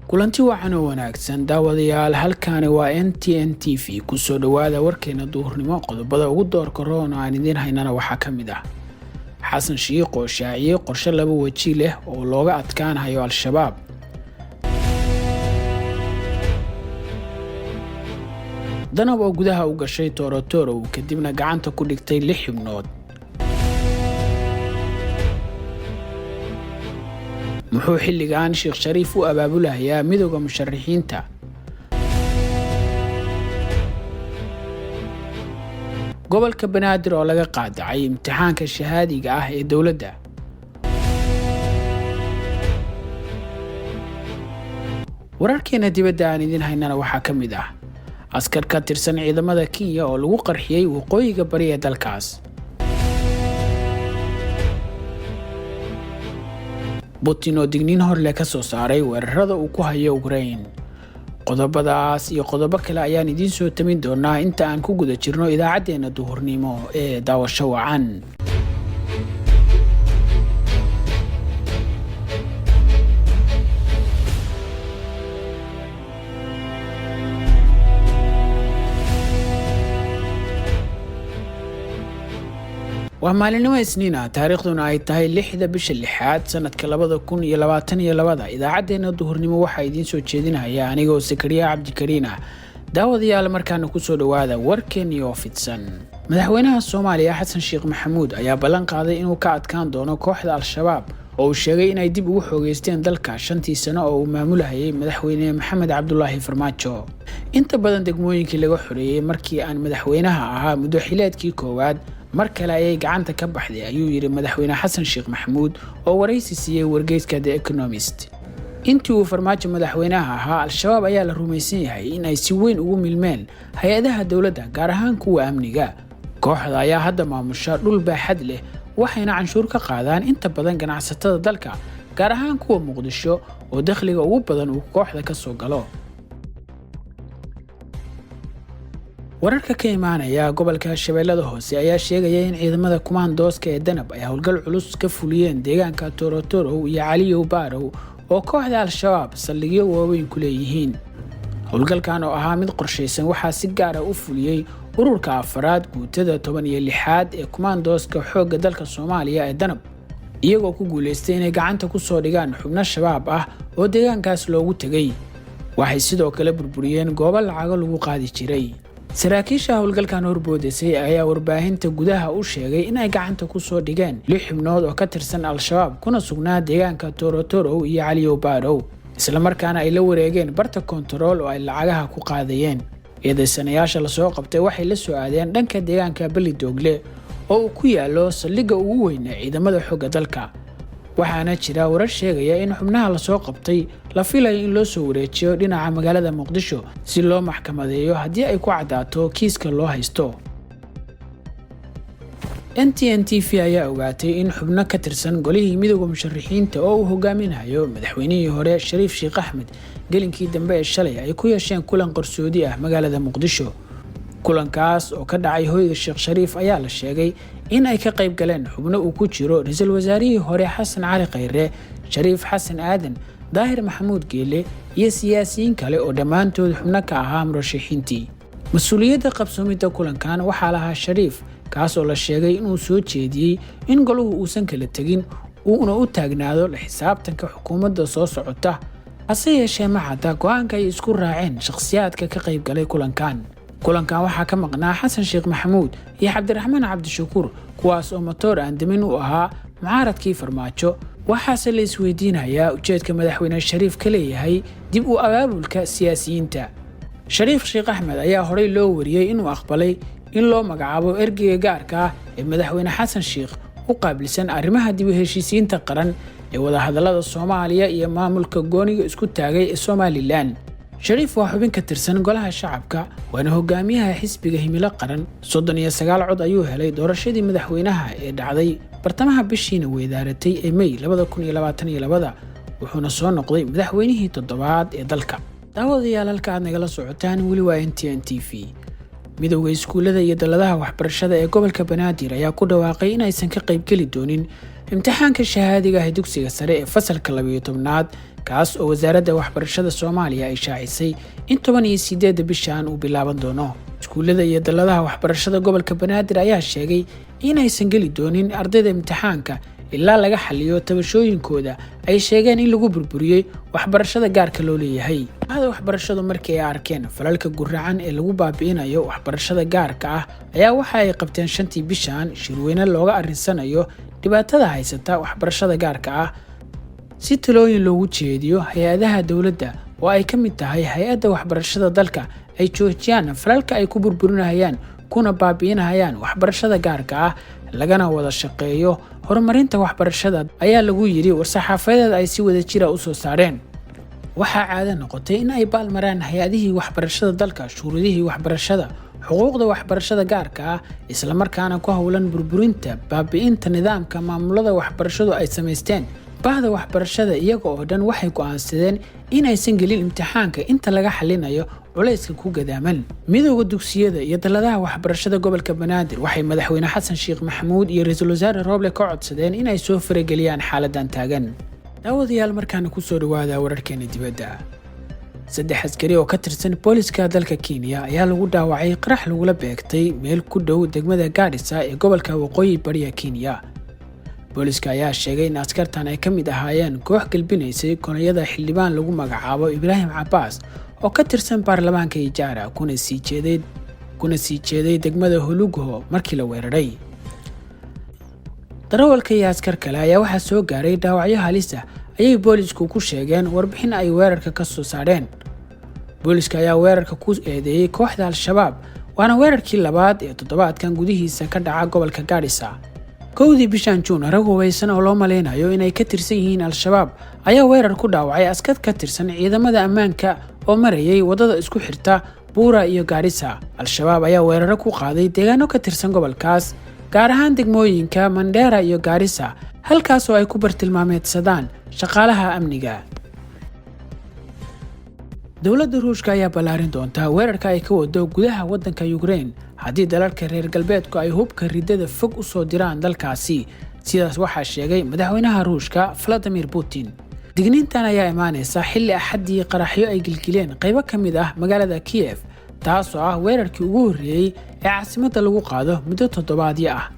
kulanti wacan oo wanaagsan daawadayaal halkaani waa NTN TV kusoo dhawaada warkeena duhurnimo qodobada ugu doorka roon aan idin haynana waxaa kamid ah xasan shiiq oo shaaciyay qorshe laba waji leh oo looga adkaanayo al-shabaab danab oo gudaha u gashay Torotoro kadibna gacanta ku dhigtay 6 xubnood muxuu xilligan Sheekh Shariif u abaabulayaa midowga musharaxiinta gobolka Banaadir oo laga qaadacay imtixaanka shahaadiga ah ee dawladda wararkeena dibadda aan idin haynana waxaa kamid ah askar ka tirsan ciidamada Kenya oo lagu qarxiyay waqooyiga bari ee dalkaas Putin oo digniin hor leh ka soo saaray weerarada uu ku hayo Ukraine qodobadaas iyo qodobo kale ayaan idin soo tamin doonaa inta aan ku guda jirno idaacadeena duhurnimo ee daawasho wacan ومالينو اسنينا تاريخنا ay tahay 6 bisha 6 sanadka 2022 idaacadeena duhurnimo waxa idin soo jeedinaya anigoo Sakariya Cabdi Kariina daawadayaal markaan ku soo dhawaada warkeeni oo fidsan madaxweynaha Soomaaliya Xasan Sheekh Maxamuud ayaa ballan qaaday inuu ka adkaan doono kooxda al-shabaab oo sheegay inay dib ugu xoogeysteen dalka 5 sano oo uu maamulahayay madaxweyne Maxamed Cabdullaahi Farmaajo inta badan degmooyinkii laga xoreeyay markii aan madaxweynaha ahaa muddo xileedkii koowaad markale ayay gacanta ka baxday ayuu yiri madaxweyne Xasan Sheekh Maxamuud oo wareysi siiyay wargeyska The Economist intii uu Farmaajo madaxweynaha ahaa al-shabaab ayaa la rumaysan yahay in ay si weyn ugu milmeen hay'adaha dawladda gaar ahaan kuwa amniga kooxda ayaa hadda maamusha dhul baaxad leh waxayna canshuur ka qaadaan inta badan ganacsatada dalka gaar ahaan kuwa Muqdisho oo dakhliga ugu badan uu kooxda ka soo galo wararka ka imaanaya gobolka Shabeellada Hoose ayaa sheegaya in ciidamada kumaandooska ee danab ay howlgal culus ka fuliyeen deegaanka Torotoro iyo Caliyo Barow oo kooxda al-shabaab saldhigyo waaweyn ku leeyihiin howlgalkan oo ahaa mid qorsheysan waxaa si gaar ah u fuliyay ururka afraad guutada 16aad ee kumaandooska xoogga dalka Soomaaliya ee danab iyagoo ku guuleystay inay gacanta ku soo dhigaan xubno shabaab ah oo deegaankaas loogu tagay waxay sidoo kale burburiyeen goobo lacag lagu qaadi jiray saraakiisha howlgalkan horboodisay ayaa warbaahinta gudaha u sheegay in ay gacanta ku soo dhigeen 6 xubnood oo ka tirsan al-shabaab kuna sugnaa deegaanka Torotoro iyo Caliyo Barow isla markaana ay la wareegeen barta control oo ay lacagaha ku qaadayeen eedeysanayaasha la soo qabtay waxay la soo aadeen dhanka deegaanka Balidogle oo ku yaalo saldhigga ugu weyn ee ciidamada xoogga dalka waxaana jira warar sheegaya in xubnaha la soo qabtay la filayo in loo soo wareejiyo dhinaca magaalada Muqdisho si loo maxkamadeeyo haddii ay ku cadaato kiiska loo haysto NTN TV ayaa ogaatay in xubno ka tirsan golihii midowga musharaxiinta oo uu hogaaminayo madaxweynihii hore Shariif Sheekh Axmed gelinkii dambe ee shalay ay ku yeesheen kulan qarsoodi ah magaalada Muqdisho kulankaas oo ka dhacay hoyga Sheekh Shariif ayaa la sheegay in ay ka qayb galeen xubno uu ku jiro ra'iisul wasaarihii hore Xasan Cali Khayre Shariif Xasan Aadan Daahir Maxamuud Geele iyo siyaasiyiin kale oo dhammaantood xubno ka ahaa murashaxiintii mas'uuliyadda qabsoomidda kulankan waxaa lahaa Shariif kaas oo la sheegay inuu soo jeediyay in goluhu uusan kala tagin uuna u taagnaado la xisaabtanka xukuumadda soo socota hase yeeshee ma cadda go'aanka ay isku raaceen shakhsiyaadka ka qayb galay kulankan waxaa ka maqnaa Xasan Sheekh Maxamuud iyo Cabdiraxmaan Cabdishakuur kuwaas oo motor aan damin u ahaa mucaaradkii Farmaajo waxaase la isweydiinayaa ujeedka madaxweyne Shariif ka leeyahay dib u abaabulka siyaasiyiinta Shariif Sheekh Axmed ayaa horey loo wariyay inuu aqbalay in loo magacaabo ergeyga gaarka ah ee madaxweyne Xasan Sheekh u qaabilsan arrimaha dib u heshiisiinta qaran ee wada hadallada Soomaaliya iyo maamulka gooniga isku taagay ee Somaliland Shariif waa xubin ka tirsan golaha shacabka waana hogaamiyaha xisbiga himilo qaran 39 cod ayuu helay doorashadii madaxweynaha ee dhacday bartamaha bishiina weedaaratay ee May 2022 wuxuuna soo noqday madaxweynihii 7aad ee dalka daawadayaal halka aad nagala socotaan wali waa NTN TV midowga iskuulada iyo daladaha waxbarashada ee gobolka Banaadir ayaa ku dhawaaqay in aysan ka qayb gali doonin imtixaanka shahaadiga ah dugsiga sare ee fasalka 12aad kaas oo wasaaradda waxbarashada Soomaaliya ay shaacisay in 18 bishan uu bilaaban doono. iskuulada iyo dalladaha waxbarashada gobolka Banaadir ayaa sheegay in aysan geli doonin ardayda imtixaanka ilaa laga xaliyo tabashooyinkooda ay sheegeen in lagu burburiyay waxbarashada gaarka loo leeyahay. Hada waxbarashadu markii ay arkeen falalka guracan ee lagu baabi'inayo waxbarashada gaarka ah ayaa waxa ay qabteen 5 bishan shirweyne looga arinsanayo dhibaatada haysata waxbarashada gaarka ah si talooyin loogu jeediyo hay'adaha dawladda oo ay ka mid tahay hay'adda waxbarashada dalka ay joojiyaan falalka ay ku burburinayaan kuna baabi'inayaan waxbarashada gaarka ah lagana wada shaqeeyo horumarinta waxbarashada ayaa lagu yiri war-saxaafadeed ay si wada jira u soo saareen. waxaa caado noqotay in ay baalmaraan hay'adihii waxbarashada dalka shuruudihii waxbarashada xuquuqda waxbarashada gaarka ah isla markaana ku howlan burburinta baabi'inta nidaamka maamulada waxbarashadu ay sameysteen. bahda waxbarashada iyaga oo dhan waxay go'aansadeen in aysan gelin imtixaanka inta laga xalinayo culayska ku gadaaman. midowga dugsiyada iyo dalladaha waxbarashada gobolka Banaadir waxay madaxweyne Xasan Sheekh Maxamuud iyo ra'iisul wasaare Roble ka codsadeen in ay soo farageliyaan xaaladan taagan. daawadayaal markaan ku soo dhawaada wararkeena dibadda. 3 askari oo ka tirsan booliska dalka Kenya ayaa lagu dhaawacay qarax lagula beegtay meel ku dhow degmada Garissa ee gobolka Waqooyi Bari Kenya. booliska ayaa sheegay in askartan ay ka mid ahaayeen koox galbinaysay konayada xildhibaan lagu magacaabo Ibrahim Abbas oo ka tirsan baarlamaanka Ijaara kuna sii jeeday degmada Hulugo markii la weeraray. darawalka iyo askar kale ayaa waxa soo gaaray dhaawacyo halis ah ayay boolisku ku sheegeen warbixin ay weerarka ka soo saareen. booliska ayaa weerarka ku eedeeyay kooxda Al-Shabaab waana weerarkii labaad ee toddobaadkan gudihiisa ka dhaca gobolka Garissa. 1 bishan Juun rag hubeysan oo loo maleynayo inay ka tirsan yihiin Al-Shabaab ayaa weerar ku dhaawacay askar ka tirsan ciidamada ammaanka oo marayay wadada isku xirta Buura iyo Garissa. Al-Shabaab ayaa weerar ku qaaday deegaano ka tirsan gobolkaas gaar ahaan degmooyinka Mandera iyo Garissa halkaas oo ay ku bartilmaameedsadaan shaqaalaha amniga. dawladda Ruushka ayaa balaarin doonta weerarka ay ka wado gudaha wadanka Ukraine haddii dalalka reer galbeedku ay hubka ridada fog u soo diraan dalkaasi. sidaas waxaa sheegay madaxweynaha Ruushka Vladimir Putin. digniintan ayaa imaanaysa xilli axadii qaraxyo ay gilgileen qaybo ka mid ah magaalada Kiev taasoo ah weerarkii ugu horreeyay ee caasimadda lagu qaado muddo toddobaadyo ah.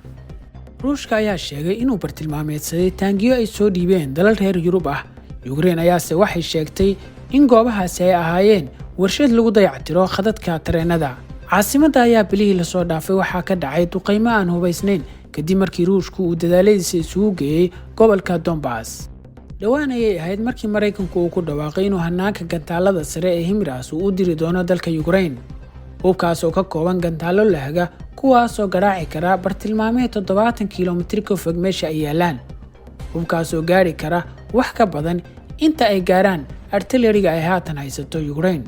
Ruushka ayaa sheegay inuu bartilmaameedsaday taangiyo ay soo dhiibeen dalal reer Yurub ah. Ukraine ayaase waxay sheegtay in goobahaasi ay ahaayeen warshad lagu dayactiro khadadka tareenada. caasimadda ayaa bilihii la soo dhaafay waxaa ka dhacay duqeymo aan hubaysnayn kadib markii Ruushku uu dadaaladiisa isugu geeyay gobolka Donbass. dhawaan ayay ahayd markii Mareykanku uu ku dhawaaqay inuu hanaanka gantaalada sare ee HIMARS uu u diri doono dalka Ukraine. hubkaas oo ka kooban gantaalo lahaga kuwaas oo garaaci kara bartilmaameed 70 kiilomitir ka fog meesha ay yaalaan. hubkaas oo gaari kara wax ka badan inta ay gaaraan artilleriga ay haatan haysato Ukraine.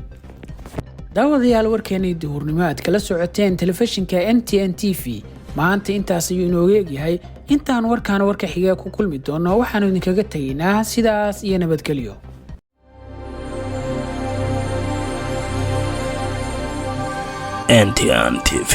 daawadayaal warkeenii duhurnimo aad kala socoteen telefishinka NTN TV maanta intaas ayuu inooga egyahay. intaan warka xiga ku kulmi doono waxaanu idinkaga tagaynaa sidaas iyo nabadgelyo. NTN TV.